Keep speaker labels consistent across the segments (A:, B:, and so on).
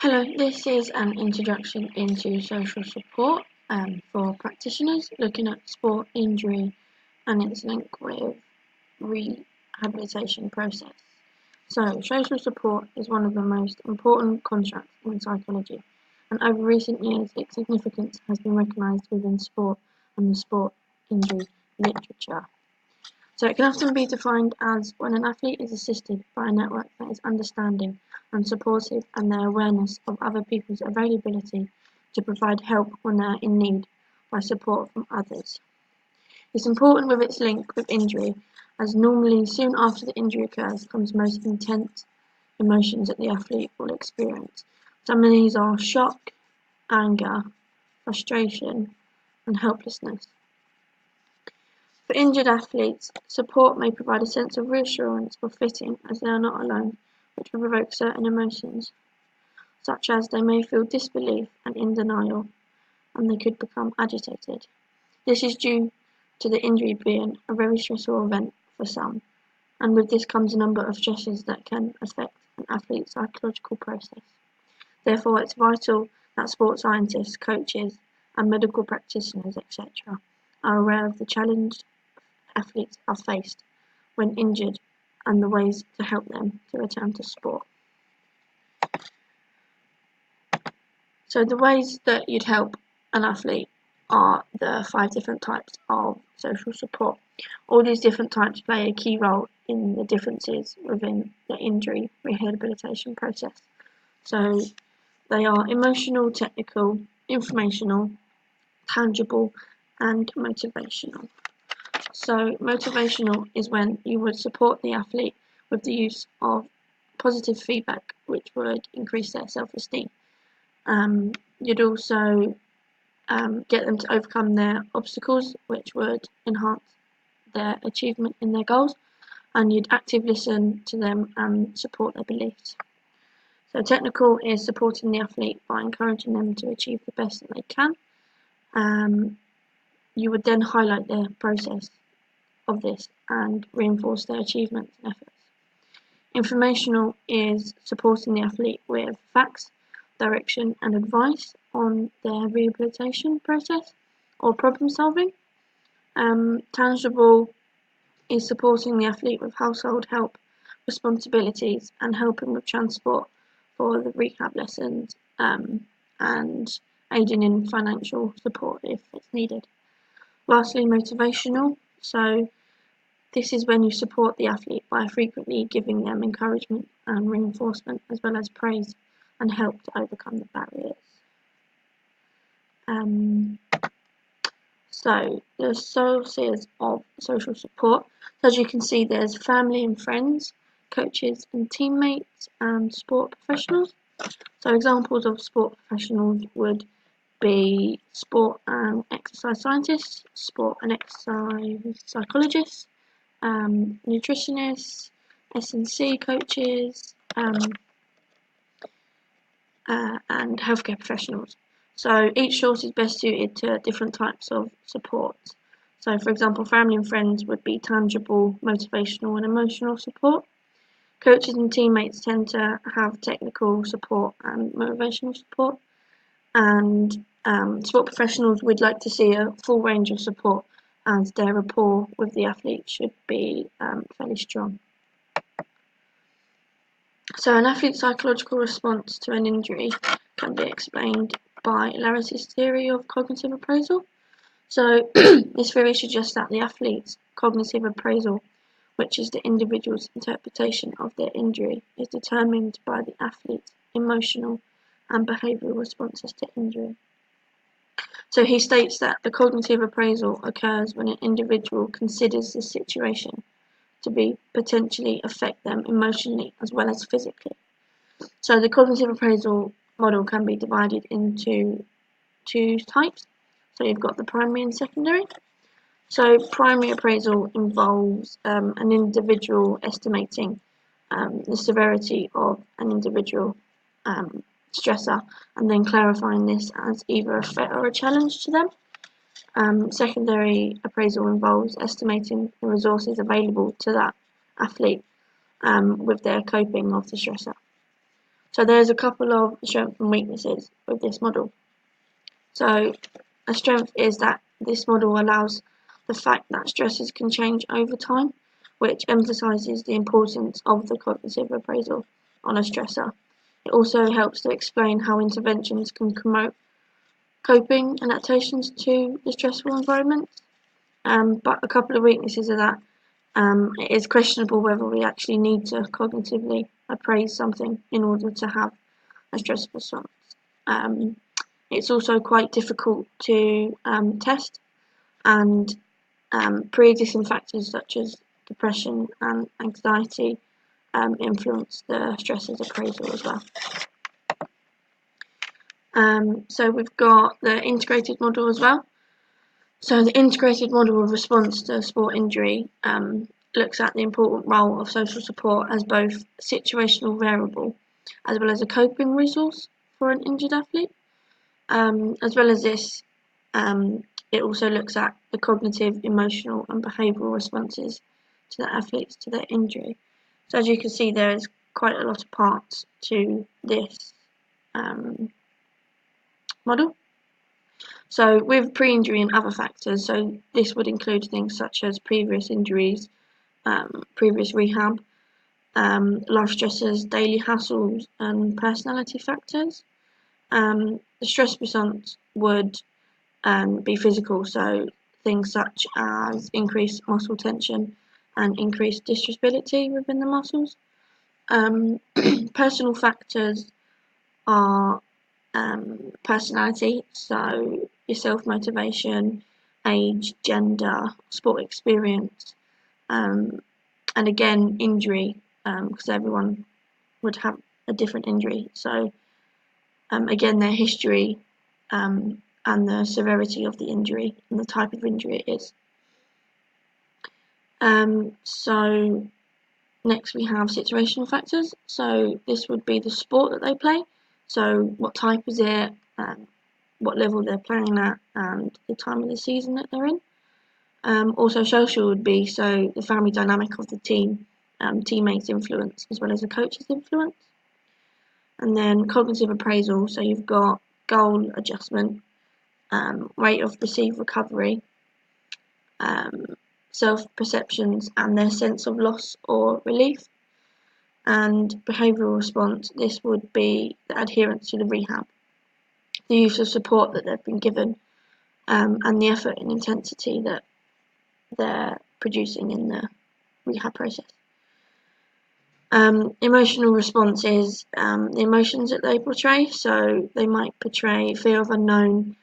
A: Hello, this is an introduction into social support for practitioners looking at sport injury and its link with rehabilitation process. So, social support is one of the most important constructs in psychology, and over recent years its significance has been recognised within sport and the sport injury literature. So it can often be defined as when an athlete is assisted by a network that is understanding and supportive and their awareness of other people's availability to provide help when they are in need by support from others. It's important with its link with injury, as normally soon after the injury occurs comes most intense emotions that the athlete will experience. Some of these are shock, anger, frustration, and helplessness. For injured athletes, support may provide a sense of reassurance or fitting as they are not alone, which will provoke certain emotions, such as they may feel disbelief and in denial, and they could become agitated. This is due to the injury being a very stressful event for some, and with this comes a number of stresses that can affect an athlete's psychological process. Therefore, it's vital that sports scientists, coaches, and medical practitioners, etc., are aware of the challenge athletes are faced when injured and the ways to help them to return to sport. So the ways that you'd help an athlete are the 5 different types of social support. All these different types play a key role in the differences within the injury rehabilitation process. So they are emotional, technical, informational, tangible, and motivational. So motivational is when you would support the athlete with the use of positive feedback, which would increase their self-esteem. You'd also get them to overcome their obstacles, which would enhance their achievement in their goals, and you'd actively listen to them and support their beliefs. So technical is supporting the athlete by encouraging them to achieve the best that they can. You would then highlight their process of this and reinforce their achievements and efforts. Informational is supporting the athlete with facts, direction and advice on their rehabilitation process or problem solving. Tangible is supporting the athlete with household help, responsibilities and helping with transport for the rehab lessons and aiding in financial support if it's needed. Lastly, motivational. So this is when you support the athlete by frequently giving them encouragement and reinforcement as well as praise and help to overcome the barriers. So the sources of social support. So as you can see, there's family and friends, coaches and teammates, and sport professionals. So examples of sport professionals would be sport and exercise scientists, sport and exercise psychologists, nutritionists, S&C coaches, and healthcare professionals. So each source is best suited to different types of support. So for example, family and friends would be tangible, motivational and emotional support. Coaches and teammates tend to have technical support and motivational support. And sport professionals would like to see a full range of support as their rapport with the athlete should be fairly strong. So an athlete's psychological response to an injury can be explained by Laris's theory of cognitive appraisal. So this theory suggests that the athlete's cognitive appraisal, which is the individual's interpretation of their injury, is determined by the athlete's emotional and behavioural responses to injury. So he states that the cognitive appraisal occurs when an individual considers the situation to be potentially affect them emotionally as well as physically. So the cognitive appraisal model can be divided into 2 types. So you've got the primary and secondary. So primary appraisal involves an individual estimating the severity of an individual stressor and then clarifying this as either a threat or a challenge to them. Secondary appraisal involves estimating the resources available to that athlete with their coping of the stressor. So there's a couple of strengths and weaknesses with this model. So a strength is that this model allows the fact that stresses can change over time, which emphasises the importance of the cognitive appraisal on a stressor. It also helps to explain how interventions can promote coping adaptations to the stressful environment. But a couple of weaknesses are that it is questionable whether we actually need to cognitively appraise something in order to have a stress response. It's also quite difficult to test, and pre-existing factors such as depression and anxiety influence the stresses appraisal as well. So we've got the integrated model as well. So the integrated model of response to sport injury looks at the important role of social support as both a situational variable as well as a coping resource for an injured athlete. As well as this, it also looks at the cognitive, emotional and behavioural responses to the athletes to their injury. So as you can see, there is quite a lot of parts to this model. So with pre-injury and other factors, so this would include things such as previous injuries, previous rehab, life stressors, daily hassles and personality factors. The stress response would be physical, so things such as increased muscle tension and increased distrustability within the muscles. Personal factors are personality, so your self-motivation, age, gender, sport experience, and again injury, because everyone would have a different injury. So again, their history and the severity of the injury and the type of injury it is. So next we have situational factors. So this would be the sport that they play. So what type is it, what level they're playing at, and the time of the season that they're in. Also social would be so the family dynamic of the team, teammates' influence as well as the coach's influence. And then cognitive appraisal, so you've got goal adjustment, rate of perceived recovery, self-perceptions and their sense of loss or relief. And behavioural response, this would be the adherence to the rehab, the use of support that they've been given, and the effort and intensity that they're producing in the rehab process. Emotional response is the emotions that they portray, so they might portray fear of unknown,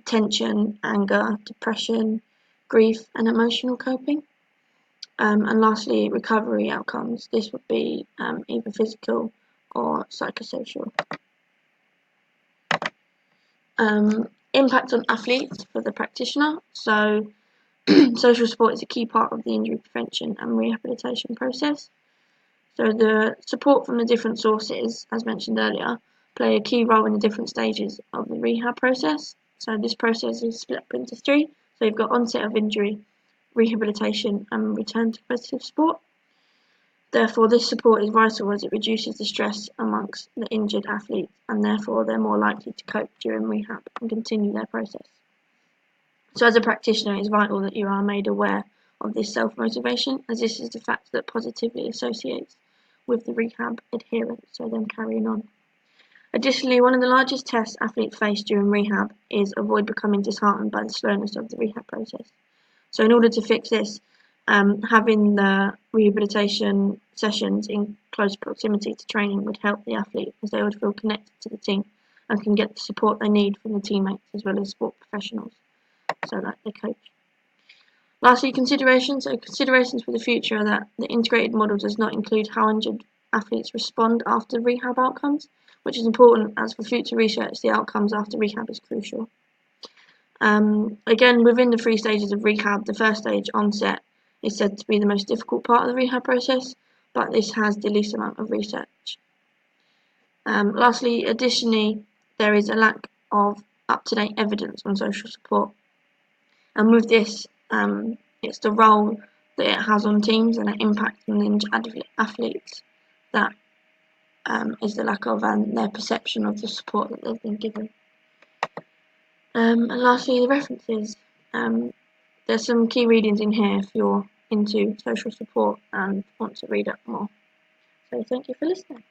A: tension, anger, depression, grief and emotional coping. And lastly, recovery outcomes. This would be either physical or psychosocial. Impact on athletes for the practitioner. So social support is a key part of the injury prevention and rehabilitation process. So the support from the different sources, as mentioned earlier, play a key role in the different stages of the rehab process. So this process is split up into three. So you've got onset of injury, rehabilitation and return to competitive sport. Therefore, this support is vital as it reduces the stress amongst the injured athletes, and therefore they're more likely to cope during rehab and continue their process. So as a practitioner, it's vital that you are made aware of this self-motivation, as this is the factor that positively associates with the rehab adherence, so them carrying on. Additionally, one of the largest tests athletes face during rehab is avoid becoming disheartened by the slowness of the rehab process. So in order to fix this, having the rehabilitation sessions in close proximity to training would help the athlete, as they would feel connected to the team and can get the support they need from the teammates as well as sport professionals, so like the coach. Lastly, considerations. So considerations for the future are that the integrated model does not include how injured athletes respond after rehab outcomes, which is important as for future research the outcomes after rehab is crucial. Again, within the 3 stages of rehab, the first stage, onset, is said to be the most difficult part of the rehab process, but this has the least amount of research. Lastly, additionally, there is a lack of up-to-date evidence on social support. And with this, it's the role that it has on teams and the impact on the injured athletes that is the lack of and their perception of the support that they've been given. And lastly, the references. There's some key readings in here if you're into social support and want to read up more. So thank you for listening.